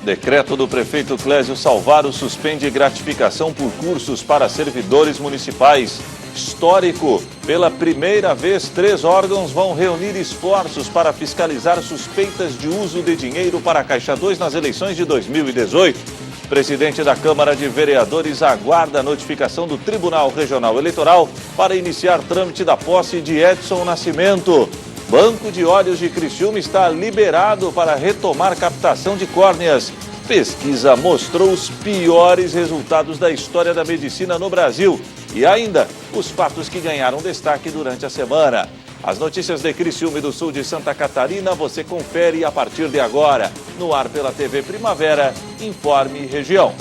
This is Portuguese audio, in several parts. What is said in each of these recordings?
Decreto do prefeito Clésio Salvaro suspende gratificação por cursos para servidores municipais. Histórico. Pela primeira vez, 3 órgãos vão reunir esforços para fiscalizar suspeitas de uso de dinheiro para a Caixa 2 nas eleições de 2018. Presidente da Câmara de Vereadores aguarda a notificação do Tribunal Regional Eleitoral para iniciar trâmite da posse de Edson Nascimento. Banco de Olhos de Criciúma está liberado para retomar captação de córneas. Pesquisa mostrou os piores resultados da história da medicina no Brasil. E ainda, os fatos que ganharam destaque durante a semana. As notícias de Criciúma e do sul de Santa Catarina você confere a partir de agora. No ar pela TV Primavera, Informe Região.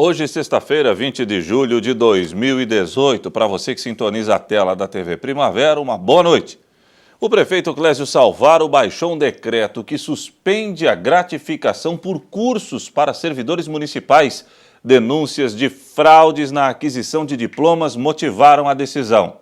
Hoje, sexta-feira, 20 de julho de 2018, para você que sintoniza a tela da TV Primavera, uma boa noite. O prefeito Clésio Salvaro baixou um decreto que suspende a gratificação por cursos para servidores municipais. Denúncias de fraudes na aquisição de diplomas motivaram a decisão.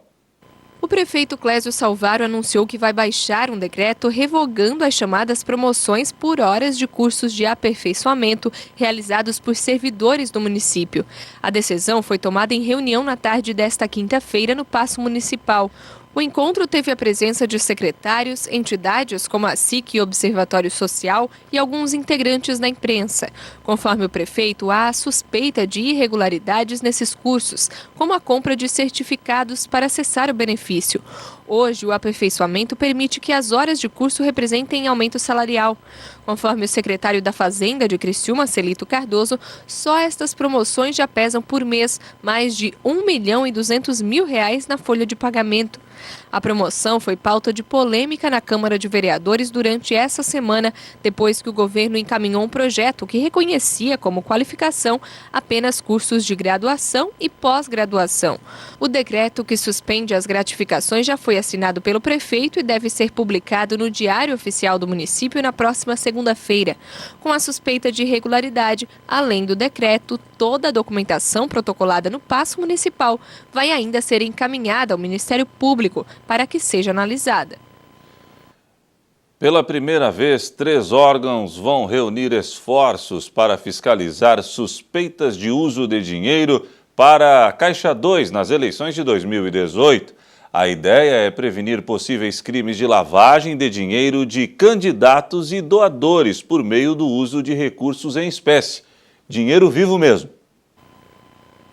O prefeito Clésio Salvaro anunciou que vai baixar um decreto revogando as chamadas promoções por horas de cursos de aperfeiçoamento realizados por servidores do município. A decisão foi tomada em reunião na tarde desta quinta-feira no Paço Municipal. O encontro teve a presença de secretários, entidades como a SIC e Observatório Social e alguns integrantes da imprensa. Conforme o prefeito, há suspeita de irregularidades nesses cursos, como a compra de certificados para acessar o benefício. Hoje, o aperfeiçoamento permite que as horas de curso representem aumento salarial. Conforme o secretário da Fazenda de Criciúma, Celito Cardoso, só estas promoções já pesam por mês mais de R$1.200.000 na folha de pagamento. A promoção foi pauta de polêmica na Câmara de Vereadores durante essa semana, depois que o governo encaminhou um projeto que reconhecia como qualificação apenas cursos de graduação e pós-graduação. O decreto que suspende as gratificações já foi assinado pelo prefeito e deve ser publicado no Diário Oficial do município na próxima segunda-feira. Com a suspeita de irregularidade, além do decreto, toda a documentação protocolada no Paço Municipal vai ainda ser encaminhada ao Ministério Público para que seja analisada. Pela primeira vez, 3 órgãos vão reunir esforços para fiscalizar suspeitas de uso de dinheiro para a Caixa 2 nas eleições de 2018. A ideia é prevenir possíveis crimes de lavagem de dinheiro de candidatos e doadores por meio do uso de recursos em espécie. Dinheiro vivo mesmo.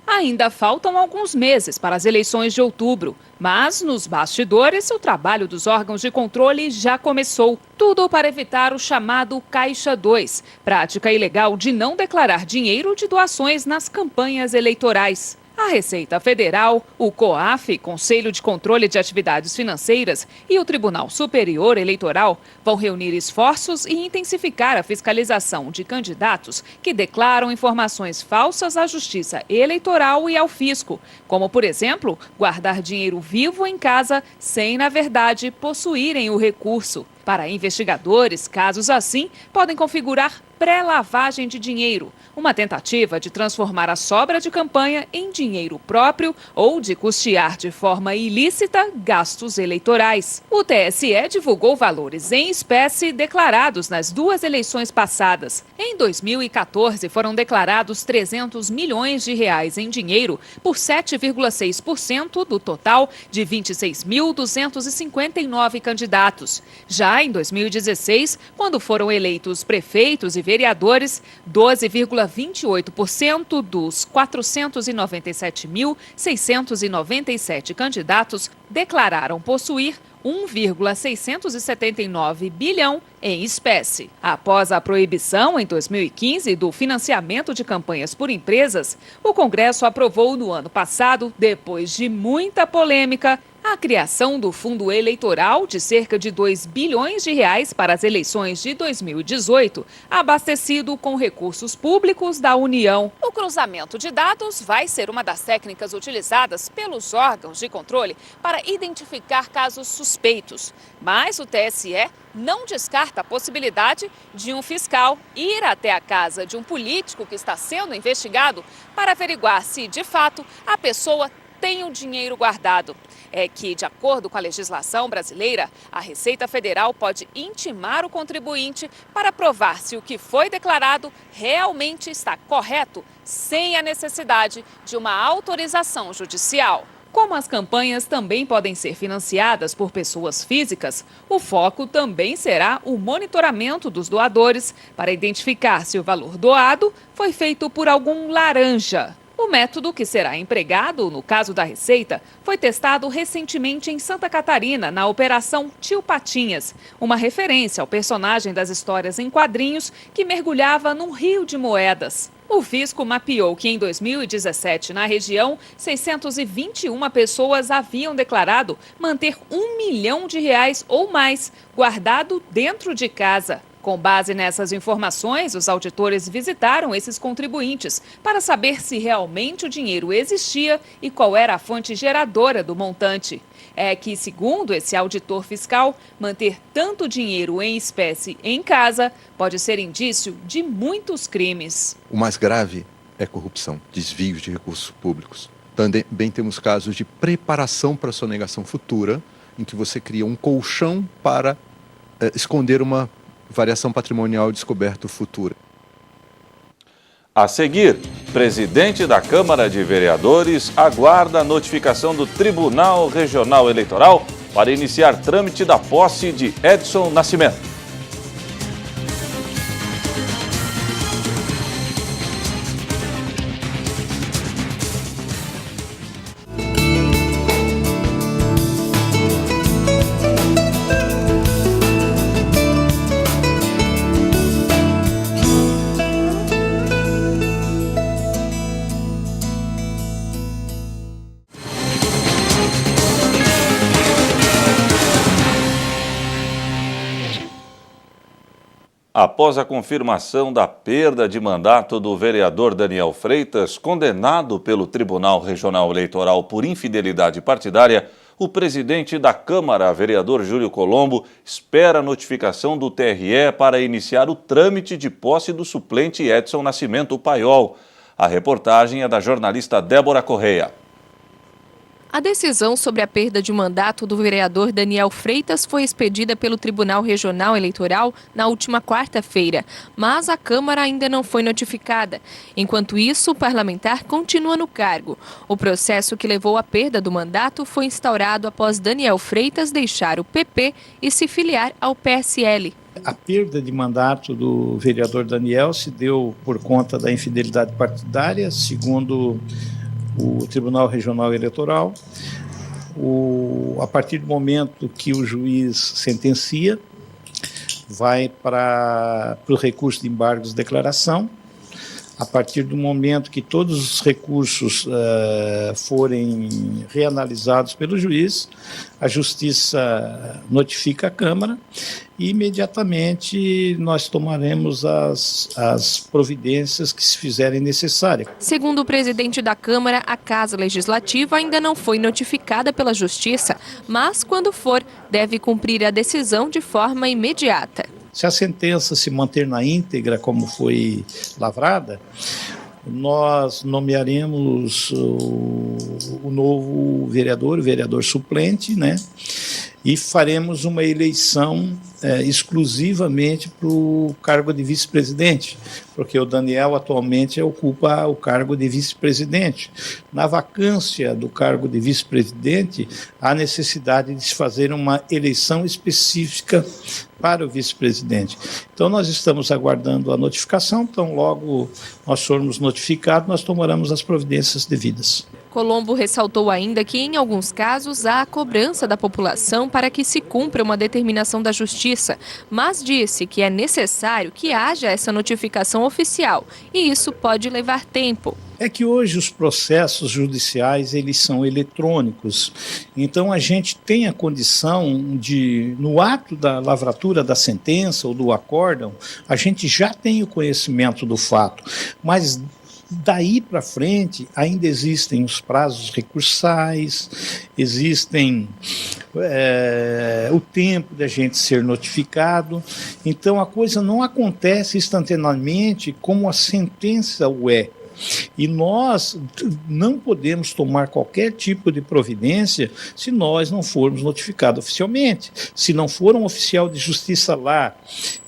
Ainda faltam alguns meses para as eleições de outubro, mas nos bastidores o trabalho dos órgãos de controle já começou. Tudo para evitar o chamado Caixa 2, prática ilegal de não declarar dinheiro de doações nas campanhas eleitorais. A Receita Federal, o COAF, Conselho de Controle de Atividades Financeiras, e o Tribunal Superior Eleitoral vão reunir esforços e intensificar a fiscalização de candidatos que declaram informações falsas à Justiça Eleitoral e ao Fisco, como, por exemplo, guardar dinheiro vivo em casa sem, na verdade, possuírem o recurso. Para investigadores, casos assim podem configurar pré-lavagem de dinheiro, uma tentativa de transformar a sobra de campanha em dinheiro próprio ou de custear de forma ilícita gastos eleitorais. O TSE divulgou valores em espécie declarados nas 2 eleições passadas. Em 2014, foram declarados R$300 milhões em dinheiro por 7,6% do total de 26.259 candidatos. Já em 2016, quando foram eleitos prefeitos e vereadores, 12,28% dos 497.697 candidatos declararam possuir 1,679 bilhão em espécie. Após a proibição, em 2015, do financiamento de campanhas por empresas, o Congresso aprovou no ano passado, depois de muita polêmica, A criação do fundo eleitoral de cerca de 2 bilhões de reais para as eleições de 2018, abastecido com recursos públicos da União. O cruzamento de dados vai ser uma das técnicas utilizadas pelos órgãos de controle para identificar casos suspeitos. Mas o TSE não descarta a possibilidade de um fiscal ir até a casa de um político que está sendo investigado para averiguar se, de fato, a pessoa tem o dinheiro guardado. É que, de acordo com a legislação brasileira, a Receita Federal pode intimar o contribuinte para provar se o que foi declarado realmente está correto, sem a necessidade de uma autorização judicial. Como as campanhas também podem ser financiadas por pessoas físicas, o foco também será o monitoramento dos doadores para identificar se o valor doado foi feito por algum laranja. O método que será empregado, no caso da Receita, foi testado recentemente em Santa Catarina, na Operação Tio Patinhas, uma referência ao personagem das histórias em quadrinhos que mergulhava num rio de moedas. O fisco mapeou que em 2017, na região, 621 pessoas haviam declarado manter R$1 milhão ou mais guardado dentro de casa. Com base nessas informações, os auditores visitaram esses contribuintes para saber se realmente o dinheiro existia e qual era a fonte geradora do montante. É que, segundo esse auditor fiscal, manter tanto dinheiro em espécie em casa pode ser indício de muitos crimes. O mais grave é corrupção, desvios de recursos públicos. Também temos casos de preparação para sonegação futura, em que você cria um colchão para esconder uma variação patrimonial descoberta futura. A seguir, presidente da Câmara de Vereadores aguarda a notificação do Tribunal Regional Eleitoral para iniciar trâmite da posse de Edson Nascimento. Após a confirmação da perda de mandato do vereador Daniel Freitas, condenado pelo Tribunal Regional Eleitoral por infidelidade partidária, o presidente da Câmara, vereador Júlio Colombo, espera a notificação do TRE para iniciar o trâmite de posse do suplente Edson Nascimento Paiol. A reportagem é da jornalista Débora Correia. A decisão sobre a perda de mandato do vereador Daniel Freitas foi expedida pelo Tribunal Regional Eleitoral na última quarta-feira, mas a Câmara ainda não foi notificada. Enquanto isso, o parlamentar continua no cargo. O processo que levou à perda do mandato foi instaurado após Daniel Freitas deixar o PP e se filiar ao PSL. A perda de mandato do vereador Daniel se deu por conta da infidelidade partidária, segundo o Tribunal Regional Eleitoral. A partir do momento que o juiz sentencia, vai para o recurso de embargos de declaração. A partir do momento que todos os recursos forem reanalisados pelo juiz, a Justiça notifica a Câmara e imediatamente nós tomaremos as providências que se fizerem necessárias. Segundo o presidente da Câmara, a Casa Legislativa ainda não foi notificada pela Justiça, mas quando for, deve cumprir a decisão de forma imediata. Se a sentença se manter na íntegra, como foi lavrada, nós nomearemos o novo vereador, o vereador suplente, né? E faremos uma eleição exclusivamente para o cargo de vice-presidente, porque o Daniel atualmente ocupa o cargo de vice-presidente. Na vacância do cargo de vice-presidente, há necessidade de se fazer uma eleição específica para o vice-presidente. Então, nós estamos aguardando a notificação, então logo nós formos notificados, nós tomaremos as providências devidas. Colombo ressaltou ainda que, em alguns casos, há a cobrança da população para que se cumpra uma determinação da Justiça, mas disse que é necessário que haja essa notificação decisão oficial, e isso pode levar tempo. É que hoje os processos judiciais eles são eletrônicos, então a gente tem a condição de, no ato da lavratura da sentença ou do acórdão, a gente já tem o conhecimento do fato, mas daí para frente ainda existem os prazos recursais, existem o tempo da gente ser notificado, então a coisa não acontece instantaneamente como a sentença o é. E nós não podemos tomar qualquer tipo de providência se nós não formos notificados oficialmente. Se não for um oficial de justiça lá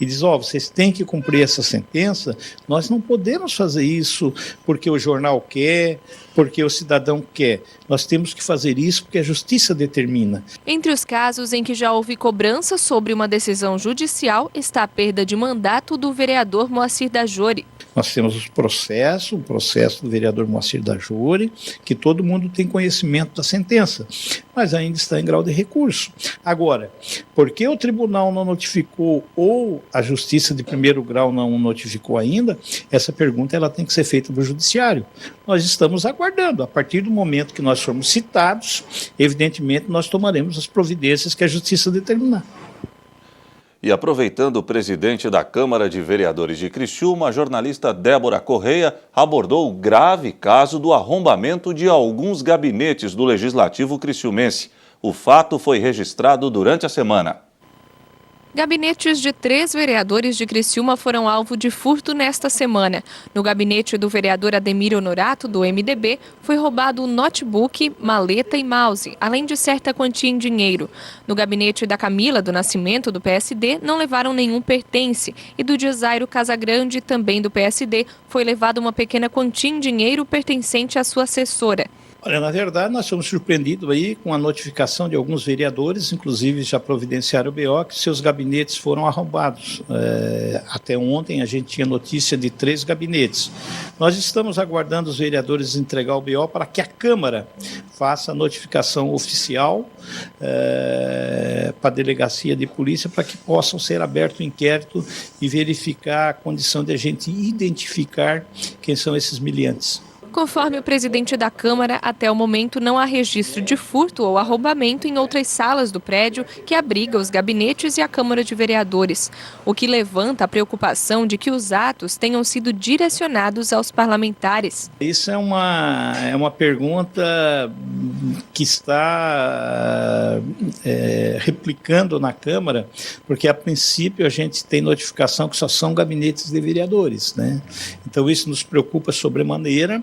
e diz, vocês têm que cumprir essa sentença, nós não podemos fazer isso porque o jornal quer, porque o cidadão quer. Nós temos que fazer isso porque a justiça determina. Entre os casos em que já houve cobrança sobre uma decisão judicial está a perda de mandato do vereador Moacir Dajori. Nós temos o processo do vereador Moacir Dajori, que todo mundo tem conhecimento da sentença, mas ainda está em grau de recurso. Agora, por que o tribunal não notificou ou a justiça de primeiro grau não notificou ainda? Essa pergunta ela tem que ser feita para o judiciário. Nós estamos aguardando. A partir do momento que nós formos citados, evidentemente nós tomaremos as providências que a justiça determinar. E aproveitando o presidente da Câmara de Vereadores de Criciúma, a jornalista Débora Correia abordou o grave caso do arrombamento de alguns gabinetes do Legislativo criciumense. O fato foi registrado durante a semana. Gabinetes de 3 vereadores de Criciúma foram alvo de furto nesta semana. No gabinete do vereador Ademir Honorato, do MDB, foi roubado um notebook, maleta e mouse, além de certa quantia em dinheiro. No gabinete da Camila do Nascimento, do PSD, não levaram nenhum pertence. E do de Zairo Casagrande, também do PSD, foi levada uma pequena quantia em dinheiro pertencente à sua assessora. Olha, na verdade, nós fomos surpreendidos aí com a notificação de alguns vereadores, inclusive já providenciaram o BO, que seus gabinetes foram arrombados. Até ontem a gente tinha notícia de 3 gabinetes. Nós estamos aguardando os vereadores entregar o BO para que a Câmara faça a notificação oficial para a delegacia de polícia para que possam ser aberto o inquérito e verificar a condição de a gente identificar quem são esses miliantes. Conforme o presidente da Câmara, até o momento não há registro de furto ou arrombamento em outras salas do prédio que abriga os gabinetes e a Câmara de Vereadores, o que levanta a preocupação de que os atos tenham sido direcionados aos parlamentares. Isso é uma pergunta que está replicando na Câmara, porque a princípio a gente tem notificação que só são gabinetes de vereadores, né? Então isso nos preocupa sobremaneira,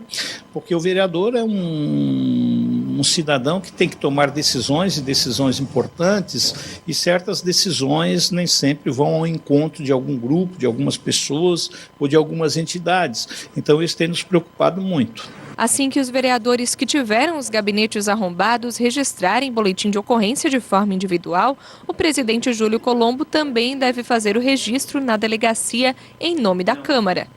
porque o vereador é um cidadão que tem que tomar decisões, e decisões importantes, e certas decisões nem sempre vão ao encontro de algum grupo, de algumas pessoas ou de algumas entidades. Então isso tem nos preocupado muito. Assim que os vereadores que tiveram os gabinetes arrombados registrarem boletim de ocorrência de forma individual, o presidente Júlio Colombo também deve fazer o registro na delegacia em nome da Câmara.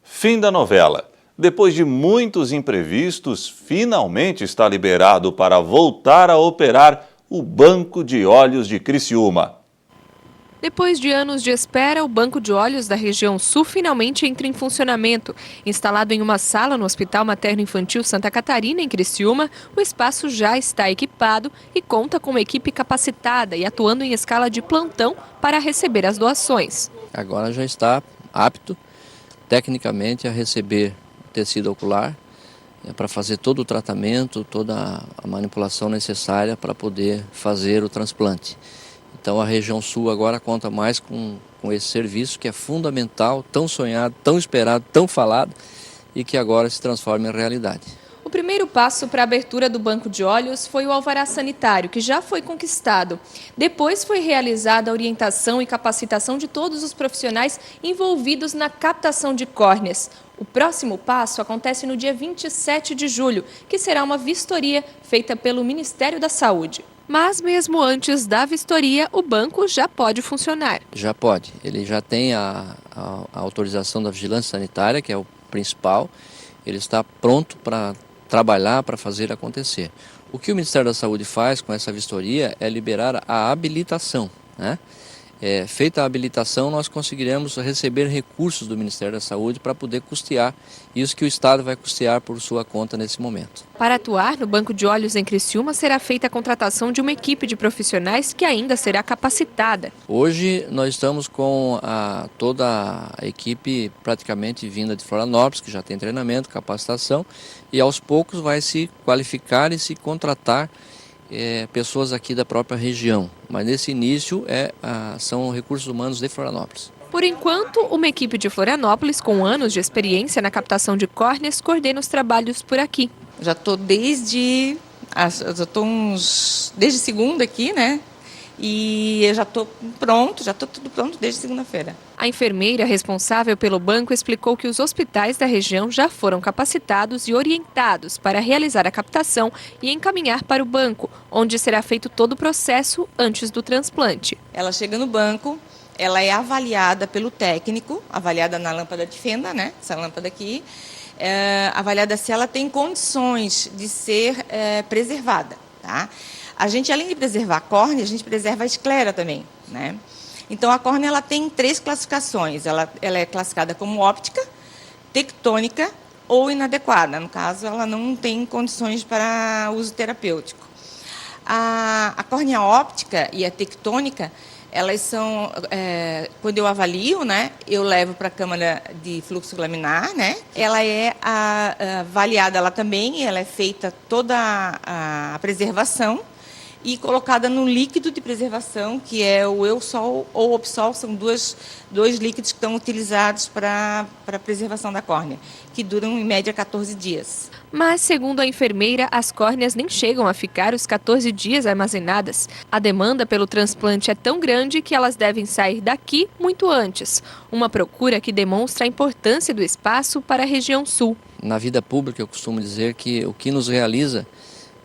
Fim da novela. Depois de muitos imprevistos, finalmente está liberado para voltar a operar o Banco de Olhos de Criciúma. Depois de anos de espera, o Banco de Olhos da região sul finalmente entra em funcionamento. Instalado em uma sala no Hospital Materno-Infantil Santa Catarina, em Criciúma, o espaço já está equipado e conta com uma equipe capacitada e atuando em escala de plantão para receber as doações. Agora já está apto tecnicamente a receber tecido ocular para fazer todo o tratamento, toda a manipulação necessária para poder fazer o transplante. Então a região sul agora conta mais com esse serviço que é fundamental, tão sonhado, tão esperado, tão falado e que agora se transforma em realidade. O primeiro passo para a abertura do Banco de Olhos foi o alvará sanitário, que já foi conquistado. Depois foi realizada a orientação e capacitação de todos os profissionais envolvidos na captação de córneas. O próximo passo acontece no dia 27 de julho, que será uma vistoria feita pelo Ministério da Saúde. Mas mesmo antes da vistoria, o banco já pode funcionar. Já pode. Ele já tem a autorização da vigilância sanitária, que é o principal. Ele está pronto para trabalhar, para fazer acontecer. O que o Ministério da Saúde faz com essa vistoria é liberar a habilitação, né? Feita a habilitação, nós conseguiremos receber recursos do Ministério da Saúde para poder custear isso que o Estado vai custear por sua conta nesse momento. Para atuar no Banco de Olhos em Criciúma, será feita a contratação de uma equipe de profissionais que ainda será capacitada. Hoje nós estamos com toda a equipe praticamente vinda de Florianópolis, que já tem treinamento, capacitação, e aos poucos vai se qualificar e se contratar pessoas aqui da própria região, mas nesse início são recursos humanos de Florianópolis. Por enquanto, uma equipe de Florianópolis com anos de experiência na captação de córneas coordena os trabalhos por aqui. Já estou desde segunda aqui, né? E eu já estou pronto, já estou tudo pronto desde segunda-feira. A enfermeira responsável pelo banco explicou que os hospitais da região já foram capacitados e orientados para realizar a captação e encaminhar para o banco, onde será feito todo o processo antes do transplante. Ela chega no banco, ela é avaliada pelo técnico, avaliada na lâmpada de fenda, né? Essa lâmpada aqui, avaliada se ela tem condições de ser preservada, tá? A gente, além de preservar a córnea, a gente preserva a esclera também, né? Então, a córnea ela tem 3 classificações. Ela é classificada como óptica, tectônica ou inadequada. No caso, ela não tem condições para uso terapêutico. A córnea óptica e a tectônica, elas são, quando eu avalio, né, eu levo para a câmara de fluxo laminar, né? Ela é avaliada lá também, ela é feita toda a preservação e colocada no líquido de preservação, que é o Eusol ou o Opsol, são dois líquidos que estão utilizados para a preservação da córnea, que duram em média 14 dias. Mas, segundo a enfermeira, as córneas nem chegam a ficar os 14 dias armazenadas. A demanda pelo transplante é tão grande que elas devem sair daqui muito antes. Uma procura que demonstra a importância do espaço para a região sul. Na vida pública, eu costumo dizer que o que nos realiza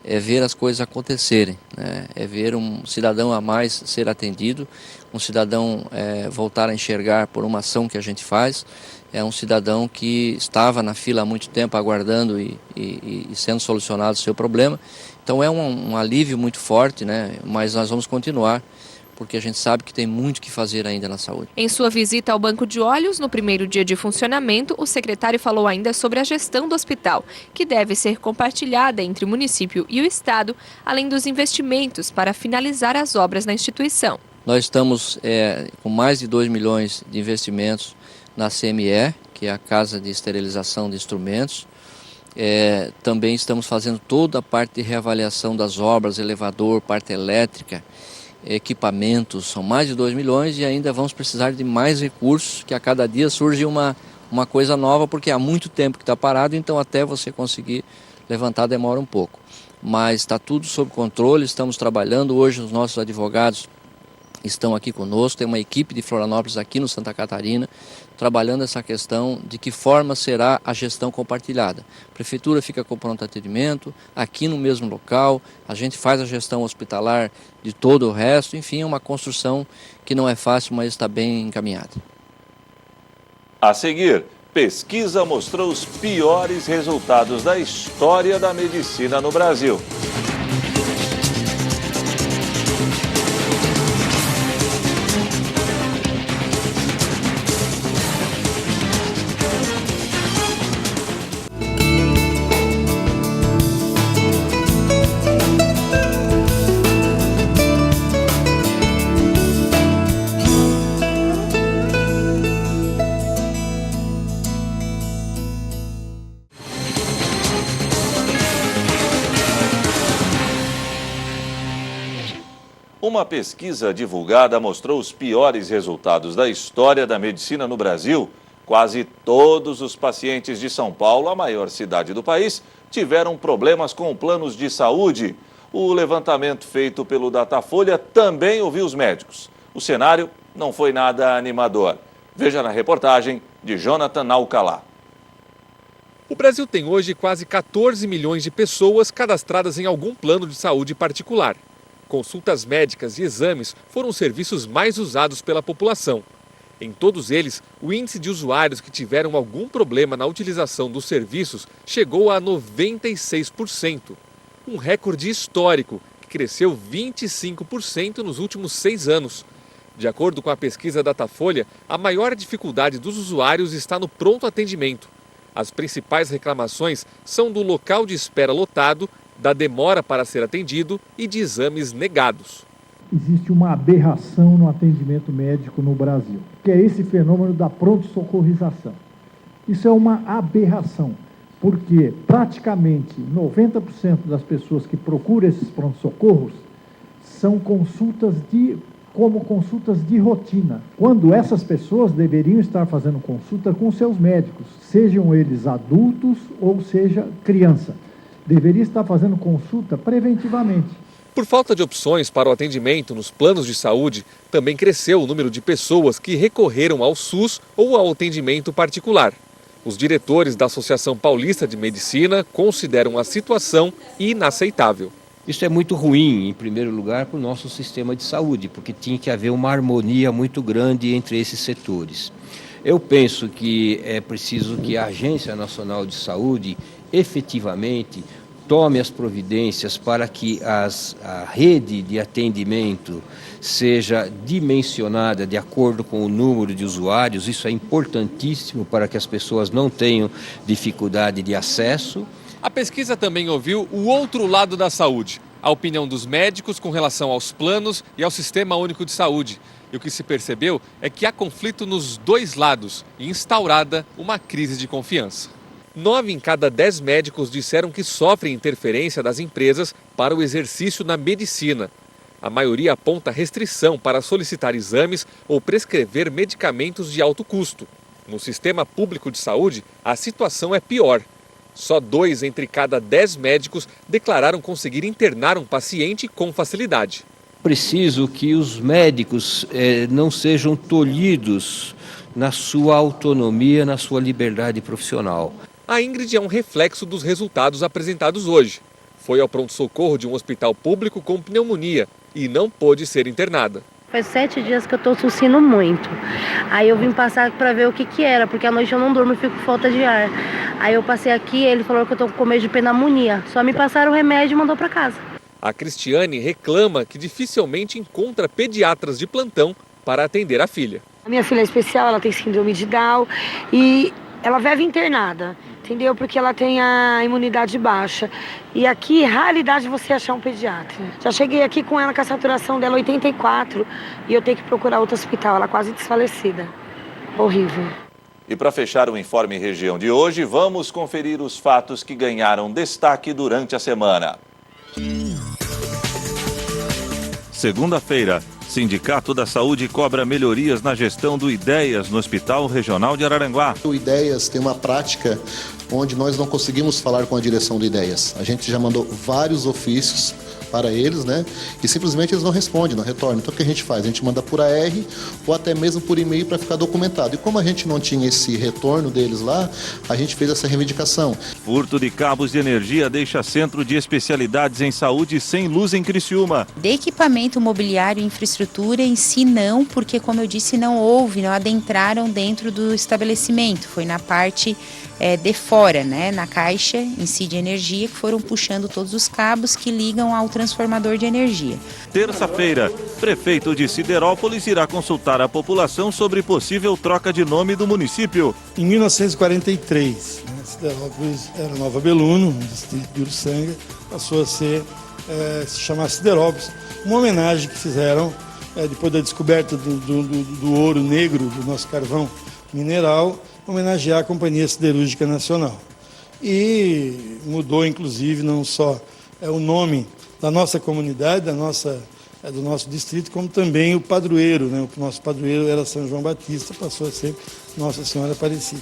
é ver as coisas acontecerem, né? É ver um cidadão a mais ser atendido, um cidadão voltar a enxergar por uma ação que a gente faz, é um cidadão que estava na fila há muito tempo aguardando e sendo solucionado o seu problema. Então é um alívio muito forte, né? Mas nós vamos continuar, porque a gente sabe que tem muito que fazer ainda na saúde. Em sua visita ao Banco de Olhos, no primeiro dia de funcionamento, o secretário falou ainda sobre a gestão do hospital, que deve ser compartilhada entre o município e o estado, além dos investimentos para finalizar as obras na instituição. Nós estamos com mais de 2 milhões de investimentos na CME, que é a Casa de Esterilização de Instrumentos. Também estamos fazendo toda a parte de reavaliação das obras, elevador, parte elétrica, equipamentos, são mais de 2 milhões e ainda vamos precisar de mais recursos, que a cada dia surge uma coisa nova, porque há muito tempo que está parado, então até você conseguir levantar demora um pouco. Mas está tudo sob controle, estamos trabalhando, hoje os nossos advogados estão aqui conosco, tem uma equipe de Florianópolis aqui no Santa Catarina, trabalhando essa questão de que forma será a gestão compartilhada. A prefeitura fica com pronto atendimento, aqui no mesmo local, a gente faz a gestão hospitalar de todo o resto, enfim, é uma construção que não é fácil, mas está bem encaminhada. A seguir, pesquisa mostrou os piores resultados da história da medicina no Brasil. Uma pesquisa divulgada mostrou os piores resultados da história da medicina no Brasil. Quase todos os pacientes de São Paulo, a maior cidade do país, tiveram problemas com planos de saúde. O levantamento feito pelo Datafolha também ouviu os médicos. O cenário não foi nada animador. Veja na reportagem de Jonathan Alcalá. O Brasil tem hoje quase 14 milhões de pessoas cadastradas em algum plano de saúde particular. Consultas médicas e exames foram os serviços mais usados pela população. Em todos eles, o índice de usuários que tiveram algum problema na utilização dos serviços chegou a 96%. Um recorde histórico que cresceu 25% nos últimos 6 anos. De acordo com a pesquisa Datafolha, a maior dificuldade dos usuários está no pronto atendimento. As principais reclamações são do local de espera lotado, da demora para ser atendido e de exames negados. Existe uma aberração no atendimento médico no Brasil, que é esse fenômeno da pronto-socorrização. Isso é uma aberração, porque praticamente 90% das pessoas que procuram esses pronto-socorros são consultas de rotina, quando essas pessoas deveriam estar fazendo consulta com seus médicos, sejam eles adultos ou seja criança. Deveria estar fazendo consulta preventivamente. Por falta de opções para o atendimento nos planos de saúde, também cresceu o número de pessoas que recorreram ao SUS ou ao atendimento particular. Os diretores da Associação Paulista de Medicina consideram a situação inaceitável. Isso é muito ruim, em primeiro lugar, para o nosso sistema de saúde, porque tinha que haver uma harmonia muito grande entre esses setores. Eu penso que é preciso que a Agência Nacional de Saúde efetivamente tome as providências para que a rede de atendimento seja dimensionada de acordo com o número de usuários. Isso é importantíssimo para que as pessoas não tenham dificuldade de acesso. A pesquisa também ouviu o outro lado da saúde, a opinião dos médicos com relação aos planos e ao Sistema Único de Saúde. E o que se percebeu é que há conflito nos dois lados e instaurada uma crise de confiança. 9 em cada 10 médicos disseram que sofrem interferência das empresas para o exercício na medicina. A maioria aponta restrição para solicitar exames ou prescrever medicamentos de alto custo. No sistema público de saúde, a situação é pior. Só 2 entre cada 10 médicos declararam conseguir internar um paciente com facilidade. Preciso que os médicos não sejam tolhidos na sua autonomia, na sua liberdade profissional. A Ingrid é um reflexo dos resultados apresentados hoje. Foi ao pronto-socorro de um hospital público com pneumonia e não pôde ser internada. Faz 7 dias que eu estou tossindo muito. Aí eu vim passar para ver o que era, porque à noite eu não durmo e fico com falta de ar. Aí eu passei aqui, ele falou que eu estou com medo de pneumonia. Só me passaram o remédio e mandou para casa. A Cristiane reclama que dificilmente encontra pediatras de plantão para atender a filha. A minha filha é especial, ela tem síndrome de Down e ela vive internada, entendeu? Porque ela tem a imunidade baixa. E aqui, raridade você achar um pediatra. Já cheguei aqui com ela com a saturação dela 84 e eu tenho que procurar outro hospital, ela quase desfalecida. Horrível. E para fechar o Informe Região de hoje, vamos conferir os fatos que ganharam destaque durante a semana. Segunda-feira, Sindicato da Saúde cobra melhorias na gestão do Ideias no Hospital Regional de Araranguá. O Ideias tem uma prática onde nós não conseguimos falar com a direção do Ideias. A gente já mandou vários ofícios para eles, né? E simplesmente eles não respondem, não retornam. Então o que a gente faz? A gente manda por AR ou até mesmo por e-mail para ficar documentado. E como a gente não tinha esse retorno deles lá, a gente fez essa reivindicação. Furto de cabos de energia deixa Centro de Especialidades em Saúde sem luz em Criciúma. De equipamento mobiliário e infraestrutura em si não, porque como eu disse, não adentraram dentro do estabelecimento. Foi na parte de fora, né, na caixa em si de energia, que foram puxando todos os cabos que ligam ao transformador de energia. Terça-feira, prefeito de Siderópolis irá consultar a população sobre possível troca de nome do município. Em 1943, Siderópolis era Nova Beluno, no distrito de Uruçanga, passou a se chamar Siderópolis, uma homenagem que fizeram depois da descoberta do ouro negro do nosso carvão mineral, homenagear a Companhia Siderúrgica Nacional. E mudou, inclusive, não só o nome da nossa comunidade, do nosso distrito, como também o padroeiro, né? O nosso padroeiro era São João Batista, passou a ser Nossa Senhora Aparecida.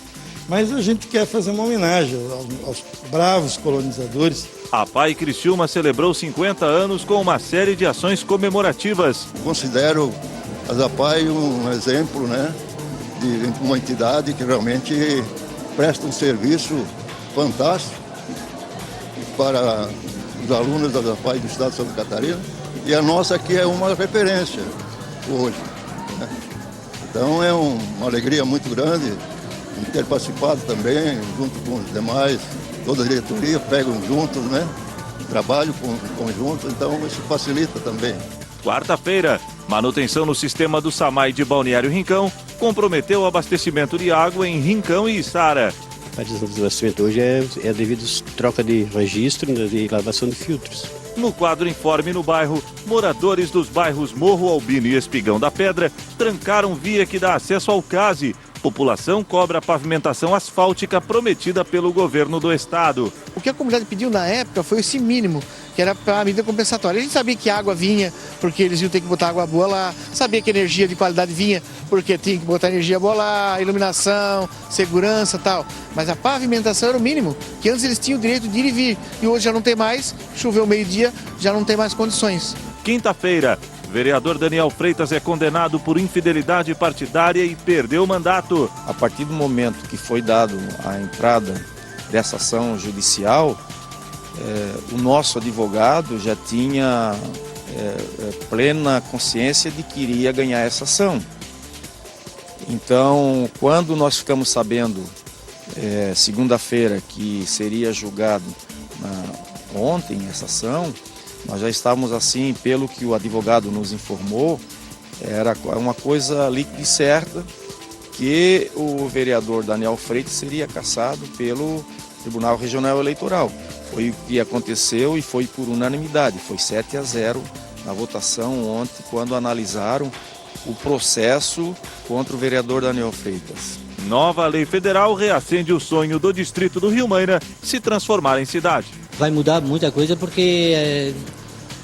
Mas a gente quer fazer uma homenagem aos bravos colonizadores. A PAI Criciúma celebrou 50 anos com uma série de ações comemorativas. Considero a APAI um exemplo, né, de uma entidade que realmente presta um serviço fantástico para os alunos da APAI do Estado de Santa Catarina. E a nossa aqui é uma referência hoje, né? Então é uma alegria muito grande ter participado também, junto com os demais, toda a diretoria, pegam juntos, né? Trabalho conjunto, então isso facilita também. Quarta-feira, Manutenção no sistema do SAMAI de Balneário Rincão comprometeu o abastecimento de água em Rincão e Içara. A desabastecimento hoje é devido à troca de registro e de lavação de filtros. No quadro Informe no Bairro, moradores dos bairros Morro Albino e Espigão da Pedra trancaram via que dá acesso ao CASE. População cobra a pavimentação asfáltica prometida pelo governo do estado. O que a comunidade pediu na época foi esse mínimo, que era para a medida compensatória. A gente sabia que a água vinha, porque eles iam ter que botar água boa lá, sabia que a energia de qualidade vinha, porque tinha que botar energia boa lá, iluminação, segurança e tal. Mas a pavimentação era o mínimo, que antes eles tinham o direito de ir e vir, e hoje já não tem mais, choveu meio-dia, já não tem mais condições. Quinta-feira, vereador Daniel Freitas é condenado por infidelidade partidária e perdeu o mandato. A partir do momento que foi dado a entrada dessa ação judicial, o nosso advogado já tinha plena consciência de que iria ganhar essa ação. Então, quando nós ficamos sabendo, segunda-feira, que seria julgado ontem essa ação, nós já estávamos assim, pelo que o advogado nos informou, era uma coisa líquida e certa, que o vereador Daniel Freitas seria cassado pelo Tribunal Regional Eleitoral. Foi o que aconteceu e foi por unanimidade, foi 7-0 na votação ontem, quando analisaram o processo contra o vereador Daniel Freitas. Nova lei federal reacende o sonho do distrito do Rio Maina se transformar em cidade. Vai mudar muita coisa porque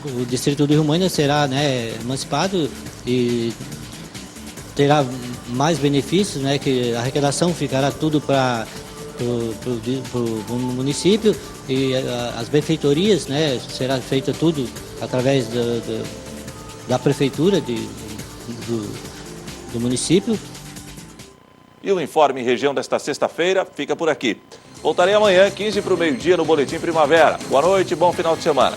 o distrito do Rio Maina será emancipado e terá mais benefícios, que a arrecadação ficará tudo para o município e as benfeitorias, será feita tudo através da prefeitura do município. E o Informe Região desta sexta-feira fica por aqui. Voltarei amanhã, 15 para o meio-dia, no Boletim Primavera. Boa noite e bom final de semana.